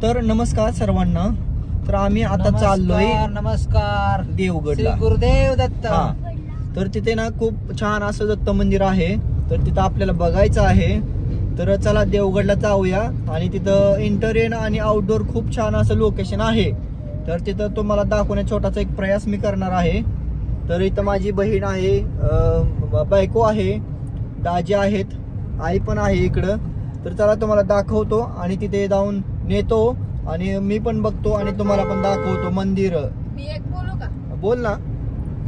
तर नमस्कार सर्वांना. तर आम्ही आता चाललोय नमस्कार देवगडला. गुरुदेव दत्त. तर तिथे ना खूप छान असं दत्त मंदिर आहे. तर तिथं आपल्याला बघायचं आहे. तर चला देवगडला जाऊया. आणि तिथं इंटेरियर आणि आउटडोर खूप छान असं लोकेशन आहे. तर तिथं तुम्हाला दाखवण्याचा छोटासा एक प्रयास मी करणार आहे. तर इथं माझी बहीण आहे, बायको आहे, दाजी आहेत, आई पण आहे इकडं. तर चला तुम्हाला दाखवतो आणि तिथे जाऊन नेतो आणि मी पण बघतो आणि तुम्हाला पण दाखवतो मंदिर. मी एक बोलू का? बोल ना.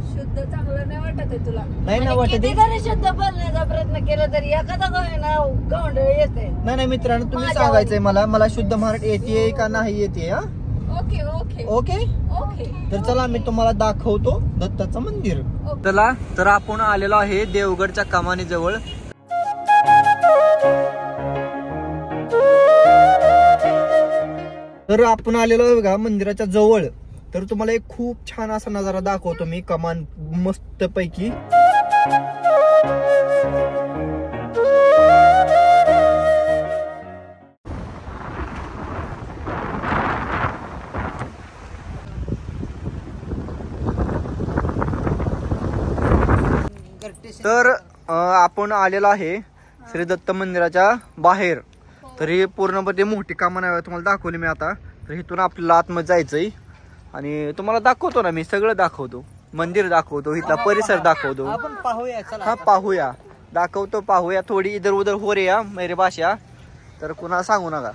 शुद्ध चांगलं नाही वाटत आहे तुला? नाही ना वाटत. किती जरी शुद्ध बोलण्याचा प्रयत्न केला तरी एखादा गावंढळ येते. नाही मित्रांनो, तुम्ही सांगायचंय मला शुद्ध मराठी येते का नाही येते. Okay okay okay okay. तर चला मी तुम्हाला दाखवतो दत्ताचं मंदिर. चला, तर आपण आलेलो आहे देवगडच्या कमानी जवळ. तर आपण आलेलो आहे बघा मंदिराच्या जवळ. तर तुम्हाला एक खूप छान असा नजारा दाखवतो मी. कमान मस्त पैकी. तर आपण आलेलो आहे श्री दत्त मंदिराच्या बाहेर. तर ही पूर्णपणे मोठी कामं आहे, तुम्हाला दाखवली मी आता. तर इथून आपल्याला आतमध्ये जायचंय आणि तुम्हाला दाखवतो ना, मी सगळं दाखवतो. मंदिर दाखवतो, इथला परिसर दाखवतो. आपण पाहूया. हा पाहूया, दाखवतो, पाहूया. थोडी इधर उधर हो रे या मेरी भाषा, तर कुणाला सांगू नका.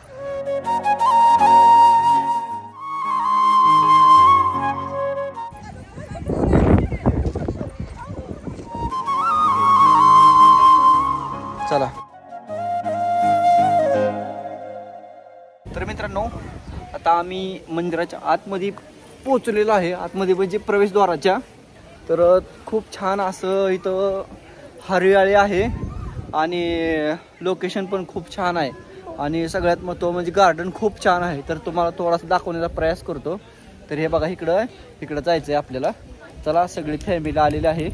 चला. तर मित्रांनो, आता आम्ही मंदिराच्या आतमध्ये पोहोचलेलो आहे. आतमध्ये म्हणजे प्रवेशद्वाराच्या. तर खूप छान असं इथं हरियाळी आहे आणि लोकेशन पण खूप छान आहे. आणि सगळ्यात महत्त्व म्हणजे गार्डन खूप छान आहे. तर तुम्हाला थोडासा दाखवण्याचा प्रयास करतो. तर हे बघा, इकडं जायचं आहे आपल्याला. चला, सगळी फॅमिली आलेली आहे.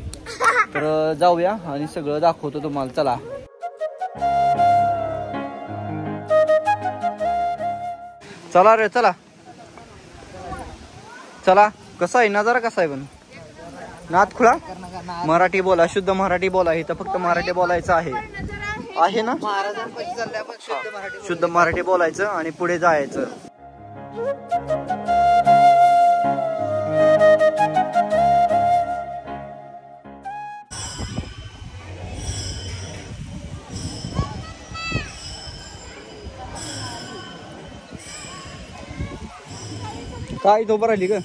तर जाऊया आणि सगळं दाखवतो तुम्हाला. चला. चला रे, चला चला. कसा आहे नजारा, कसा आहे पण? नाथ खुळा मराठी बोला, शुद्ध मराठी बोला. इथं फक्त मराठी बोलायचं आहे ना. महाराजांपाशी चालले आपण. शुद्ध मराठी बोलायचं आणि पुढे जायचं. काय तो बरं राहिली का?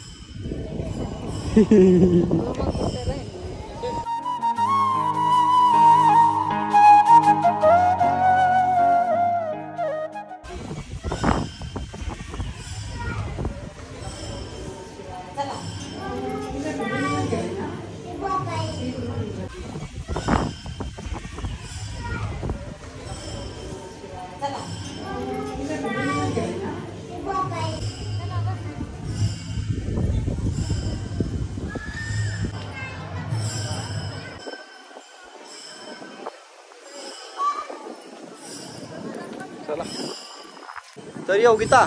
तर योगिता,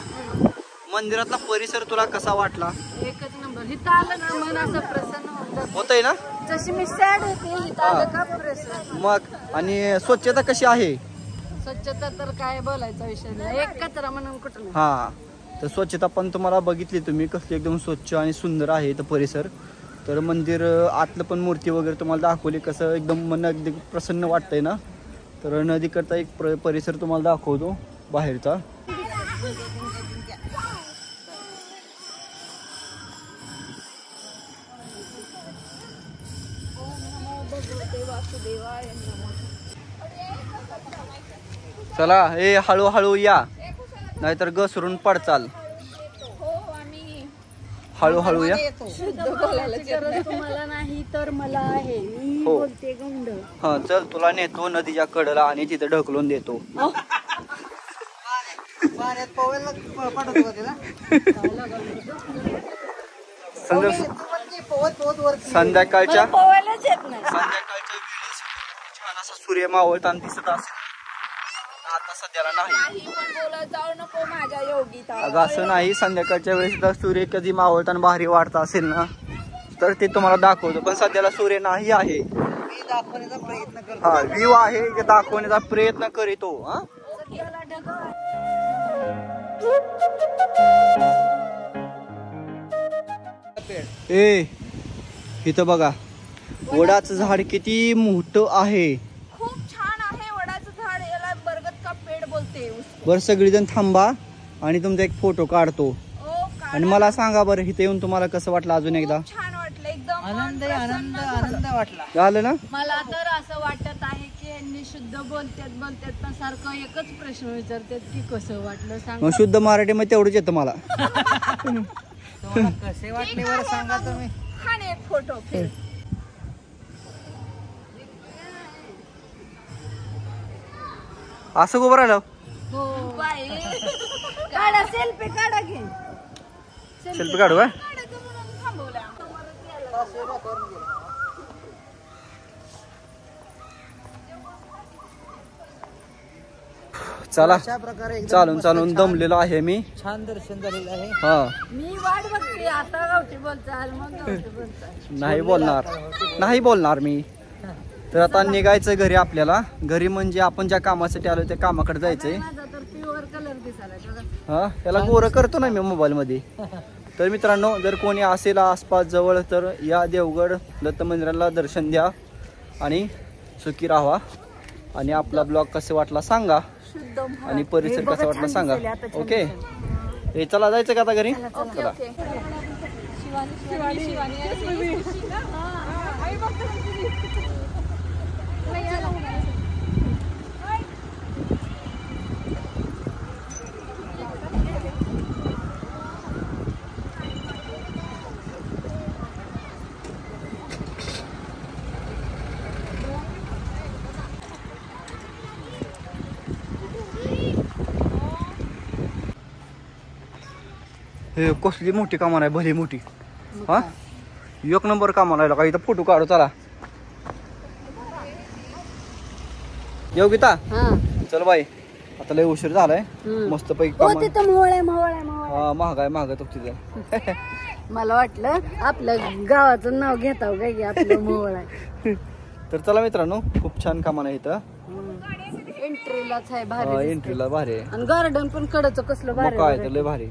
मंदिरातला परिसर तुला कसा वाटला? एकच नंबर. इथं आलं ना मन असं प्रसन्न होतंय ना. जशी मी सॅड होते इथं आलं का प्रसन्न. मग आणि स्वच्छता कशी आहे? स्वच्छता तर काय बोलायचा विषय नाही. एक कचरा म्हणून कुठं. हा, तर स्वच्छता पण तुम्हाला बघितली तुम्ही, कसली एकदम स्वच्छ आणि सुंदर आहे इथं परिसर. तर मंदिर आतलं पण मूर्ती वगैरे तुम्हाला दाखवली, कसं एकदम मन अगदी प्रसन्न वाटतंय ना. तर नदीकडचा एक परिसर तुम्हाला दाखवतो बाहेरचा. चला, हे हळूहळू या, नाहीतर घसरून पडचाल. हळूहळू या. तुम्हाला नाही तर मला आहे. मी बोलते गंड. हा, चल, तुला नेतो नदीच्या कडेला आणि तिथे ढकलून देतो. पाण्यात पोवायला पाठवतो तिला. संध्याकाळच्या पोवायलाच येत नाही. छान असा सूर्य मावळताना दिसत असेल. आता सध्याला नाही. काही पण बोलत जाऊ नको माझ्या योगीत. अगं असं नाही, संध्याकाळच्या वेळेस जर सूर्य कधी मावळताना भारी वाढता असेल ना तर ते तुम्हाला दाखवतो, पण सध्याला सूर्य नाही आहे. मी दाखवण्याचा प्रयत्न करतो. हा व्ह्यू आहे ते दाखवण्याचा प्रयत्न करीतो. हा सगळ्याला ढगाळ. ए इथं बघा वडाचं झाड किती मोठं आहे. खूप छान आहे वडाचं झाड. याला बरगद का पेड बोलते. बरं सगळीजण थांबा आणि तुमचा एक फोटो काढतो. आणि मला सांगा बरं इथे येऊन तुम्हाला कसं वाटलं अजून एकदा. छान वाटलं एकदम. आनंद आनंद आनंद वाटला. झालं ना. मला तर असं वाटत आहे की यांनी शुद्ध बोलतात ना सारखं एकच प्रश्न विचारतात की कसं वाटलं सांग. मग शुद्ध मराठीमध्ये तेवढंच येतं मला. तुम्हाला कसे वाटले बरं सांगा तुम्ही. हा नाही एक फोटो फिर. असं उभं राहिलं. हो बाई काढा सेल्फी काढा घे. सेल्फी काढू का. चला अशा प्रकारे एकदम चालून मस्त चालून छान- दमलेलो आहे मी. छान दर्शन झालेलं आहे. हा मी वाट बघते आता गावठी बोलचाल मग गावठी बोलचाल. नाही बोलणार, नाही बोलणार मी. तर आता निघायचं घरी आपल्याला. घरी म्हणजे आपण ज्या कामासाठी आलो त्या कामाकडे जायचंय. माझा तर प्युअर कलर दिसायला बघा. हा त्याला गोरं करतो ना मी मोबाईल मध्ये. तर मित्रांनो जर कोणी असेल आसपास जवळ तर या देवगड दत्त मंदिराला दर्शन द्या आणि सुखी राहा. आणि आपला ब्लॉग कसा वाटला सांगा शुद्ध मराठी. आणि परिसर हे बघा, कसा वाटला छान सांगा. दिसेल आता, छान ओके दिसेल. हे चला जायचं का आता घरी. ओके चला. ओके. शिवानी शिवानी हे कसली मोठी कामान आहे, भली मोठी. हा एक नंबर कामान आहे का. इथं फोटो काढू चला. योगिता चल बाई आता लय उशीर झालाय. मस्त पैकी हो कामान. तिथं मोहळ आहे मोहळ आहे मोहळ. हा महाग आहे महाग आहे तो तिथं. मला वाटलं आपलं गावाचं नाव घेता काय की आपलं मोहळ आहे. तर चला मित्रांनो खूप छान कामान आहे इथं. एंट्रीलाच आहे भारी. एंट्रीला भारी आहे. आणि गार्डन पण कडचं कसलं मग भारी काय भारी. तर लय भारी.